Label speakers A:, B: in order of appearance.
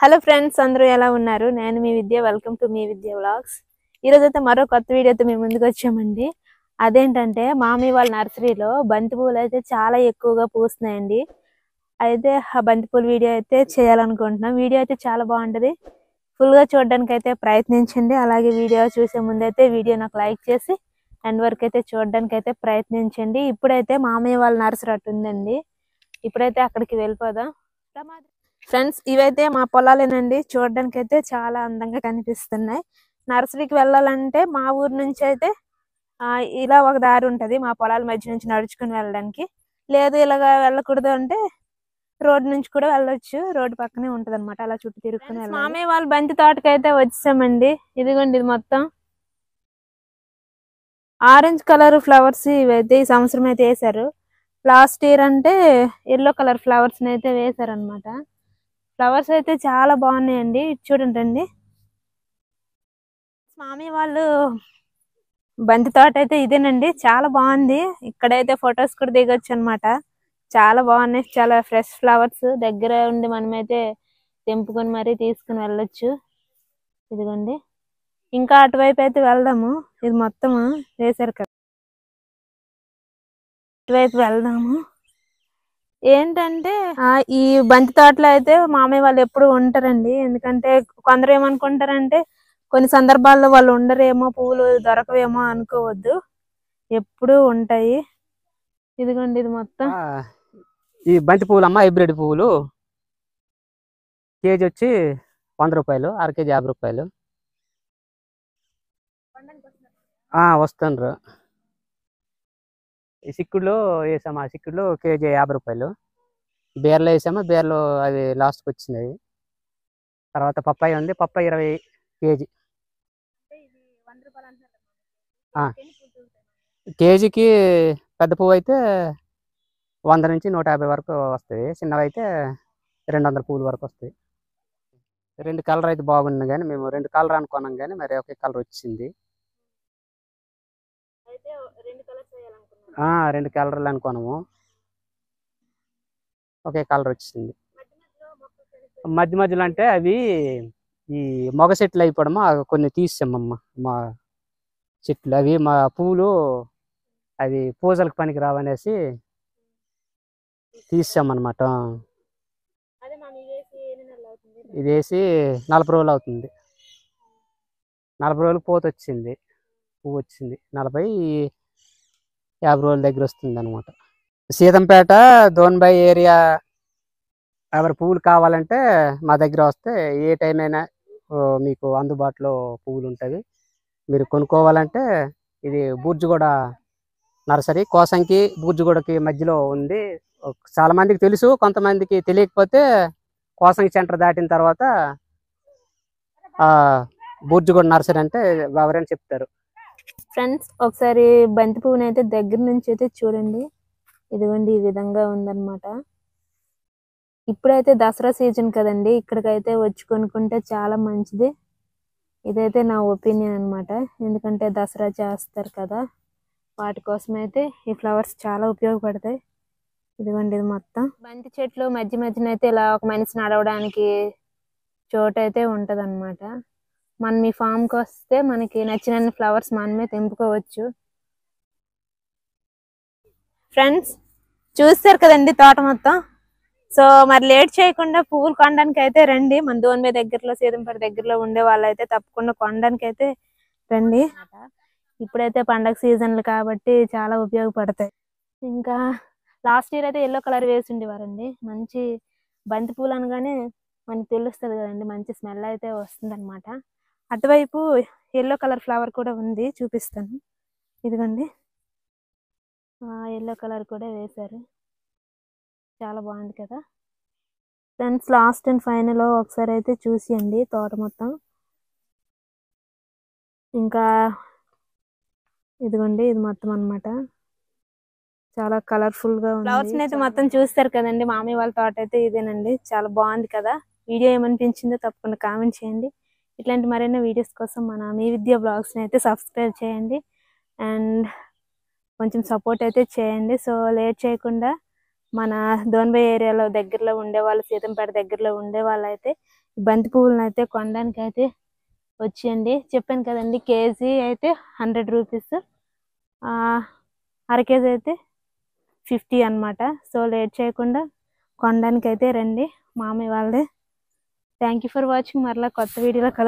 A: Hello friends, అందరూ ఎలా ఉన్నారు? నేను మీ విద్య. వెల్కమ్ టు మీ విద్య వ్లాగ్స్. ఈరోజైతే మరో కొత్త వీడియోతో మేము ముందుకు వచ్చామండి. అదేంటంటే మామీ వాళ్ళ నర్సరీలో బంతి పువ్వులు అయితే చాలా ఎక్కువగా పూస్తున్నాయండి. అయితే ఆ బంతి పూల వీడియో అయితే చేయాలనుకుంటున్నాం. వీడియో అయితే చాలా బాగుంటుంది. ఫుల్గా చూడడానికి అయితే ప్రయత్నించండి. అలాగే వీడియో చూసే ముందైతే వీడియో నాకు లైక్ చేసి ఎండ్ వరకు అయితే చూడడానికి అయితే ప్రయత్నించండి. ఇప్పుడైతే మామయ్య వాళ్ళ నర్సరీ అటు ఉందండి. ఇప్పుడైతే అక్కడికి వెళ్ళిపోదాం. ఫ్రెండ్స్, ఇవైతే మా పొలాలేనండి. చూడడానికి అయితే చాలా అందంగా కనిపిస్తున్నాయి. నర్సరీకి వెళ్ళాలంటే మా ఊరు నుంచి అయితే ఇలా ఒక దారి ఉంటది మా పొలాల మధ్య నుంచి నడుచుకుని వెళ్ళడానికి. లేదు ఇలాగా వెళ్ళకూడదు అంటే రోడ్డు నుంచి కూడా వెళ్ళొచ్చు. రోడ్డు పక్కనే ఉంటది అనమాట. అలా చుట్టూ తిరుక్కుని వెళ్ళాలి. మామయ్య వాళ్ళ బంతి తోటకైతే వచ్చామండి. ఇదిగోండి, ఇది మొత్తం ఆరెంజ్ కలర్ ఫ్లవర్స్ ఇవైతే ఈ సంవత్సరం అయితే వేసారు. లాస్ట్ ఇయర్ అంటే ఎల్లో కలర్ ఫ్లవర్స్ అయితే వేసారు అనమాట. ఫ్లవర్స్ అయితే చాలా బాగున్నాయండి. చూడండి అండి, మామీ వాళ్ళు బంతి తోట అయితే ఇదేనండి. చాలా బాగుంది. ఇక్కడైతే ఫొటోస్ కూడా దిగొచ్చు అనమాట. చాలా బాగున్నాయి. చాలా ఫ్రెష్ ఫ్లవర్స్ దగ్గర ఉండి మనమైతే తెంపుకొని మరీ తీసుకుని వెళ్ళొచ్చు. ఇదిగోండి, ఇంకా అటువైపు అయితే వెళ్దాము. ఇది మొత్తం వేసారు కదా, ఇటువైపు వెళ్దాము. ఏంటంటే ఈ బంతి తోటలో అయితే మామయ్య వాళ్ళు ఎప్పుడు ఉంటారండి. ఎందుకంటే కొందరు ఏమనుకుంటారంటే కొన్ని సందర్భాల్లో వాళ్ళు ఉండరేమో, పువ్వులు దొరకవేమో అనుకోవద్దు, ఎప్పుడు ఉంటాయి. ఇదిగోండి, ఇది మొత్తం
B: ఈ బంతి పువ్వులు అమ్మ, హైబ్రిడ్ పువ్వులు కేజీ వచ్చి 100 రూపాయలు, అర కేజీ 50 రూపాయలు. వస్తుండ్రు. ఈ సిక్కుడులో వేసాము. ఆ సిక్కుడులో కేజీ 50 రూపాయలు. బీరలో వేసాము. బీరలో అవి లాస్ట్కి వచ్చినాయి. తర్వాత పప్పాయ ఉంది. Papaya 20 KG. కేజీకి పెద్ద పువ్వు అయితే 100 నుంచి 150 వరకు వస్తాయి. చిన్నవి అయితే 200 పువ్వుల వరకు వస్తాయి. 2 కలర్ అయితే బాగుంది, కానీ మేము 2 కలర్ అనుకున్నాం, కానీ మరి ఒకే కలర్ వచ్చింది. 2 కలర్లు అనుకున్నాము, ఒకే కలర్ వచ్చింది. మధ్య మధ్యలో అంటే అవి ఈ మొగ చెట్లు అయిపోవడము కొన్ని తీసామమ్మ. మా చెట్లు అవి మా పువ్వులు అవి పూజలకు పనికి రావనేసి తీసామన్నమాట. ఇది వేసి 40 రోజులు అవుతుంది. 40 రోజులు పూత వచ్చింది, పువ్వు వచ్చింది. 40-50 రోజుల దగ్గర వస్తుంది అనమాట. సీతంపేట దోన్బై ఏరియా ఎవరి పువ్వులు కావాలంటే మా దగ్గర వస్తే ఏ టైం అయినా మీకు అందుబాటులో పువ్వులు ఉంటాయి. మీరు కొనుక్కోవాలంటే ఇది బూర్జుగూడ నర్సరీ, కోసంకి బూర్జుగూడకి మధ్యలో ఉంది. చాలా మందికి తెలుసు, కొంతమందికి తెలియకపోతే కోసంకి సెంటర్ దాటిన తర్వాత బూర్జుగూడ నర్సరీ అంటే ఎవరైనా చెప్తారు.
A: ఫ్రెండ్స్, ఒకసారి బంతి పువ్వుని అయితే దగ్గర నుంచి అయితే చూడండి. ఇదిగోండి, ఈ విధంగా ఉందన్నమాట. ఇప్పుడైతే దసరా సీజన్ కదండి, ఇక్కడికైతే వచ్చి కొనుక్కుంటే చాలా మంచిది. ఇదైతే నా ఒపీనియన్ అనమాట. ఎందుకంటే దసరా చేస్తారు కదా, వాటి కోసం అయితే ఈ ఫ్లవర్స్ చాలా ఉపయోగపడతాయి. ఇదిగోండి, ఇది మొత్తం బంతి చెట్లు మధ్య మధ్యన అయితే ఇలా ఒక మనిషి నడవడానికి చోటు అయితే ఉంటది అనమాట. మనం ఈ ఫామ్కి వస్తే మనకి నచ్చినన్ని ఫ్లవర్స్ మనమే తెంపుకోవచ్చు. ఫ్రెండ్స్, చూస్తారు కదండి తోట మొత్తం. సో మరి లేట్ చేయకుండా పువ్వులు కొనడానికి అయితే రండి. మన దోన్బై దగ్గరలో, సీతంపేట దగ్గరలో ఉండే వాళ్ళు అయితే తప్పకుండా కొనడానికి అయితే రండి. ఇప్పుడైతే పండగ సీజన్లు కాబట్టి చాలా ఉపయోగపడతాయి. ఇంకా లాస్ట్ ఇయర్ అయితే ఎల్లో కలర్ వేసి ఉండేవారండి. మంచి బంతి పూలు అనగానే మనకి తెలుస్తుంది కదండి, మంచి స్మెల్ అయితే వస్తుంది అనమాట. అటువైపు ఎల్లో కలర్ ఫ్లవర్ కూడా ఉంది, చూపిస్తాను. ఇదిగోండి, ఎల్లో కలర్ కూడా వేశారు. చాలా బాగుంది కదా ఫ్రెండ్స్. లాస్ట్ అండ్ ఫైనల్ ఒకసారి అయితే చూసియండి తోట మొత్తం. ఇంకా ఇదిగోండి, ఇది మొత్తం అన్నమాట. చాలా కలర్ఫుల్ గా ఉంది. ఫ్లవర్స్ అయితే మొత్తం చూస్తారు కదండి. మామీ వాళ్ళ తోట అయితే ఇదేనండి. చాలా బాగుంది కదా. వీడియో ఏమనిపించిందో తప్పకుండా కామెంట్ చేయండి. ఇట్లాంటి మరిన్ని వీడియోస్ కోసం మన మీ విద్య బ్లాగ్స్ ని అయితే సబ్స్క్రైబ్ చేయండి అండ్ కొంచెం సపోర్ట్ అయితే చేయండి. సో లేట్ చేయకుండా మన దోన్బై ఏరియాలో దగ్గరలో ఉండే వాళ్ళు, సీతంపేట దగ్గరలో ఉండే వాళ్ళు అయితే బంతి పువ్వులను అయితే కొనడానికి అయితే వచ్చేయండి. చెప్పాను కదండి, కేజీ అయితే 100 రూపీస్, అర కేజీ అయితే 50 అన్నమాట. సో లేట్ చేయకుండా కొనడానికి అయితే రండి మామయ్య వాళ్ళే. Thank you for watching. మరలా కొత్త వీడియోలో కలుద్దాం.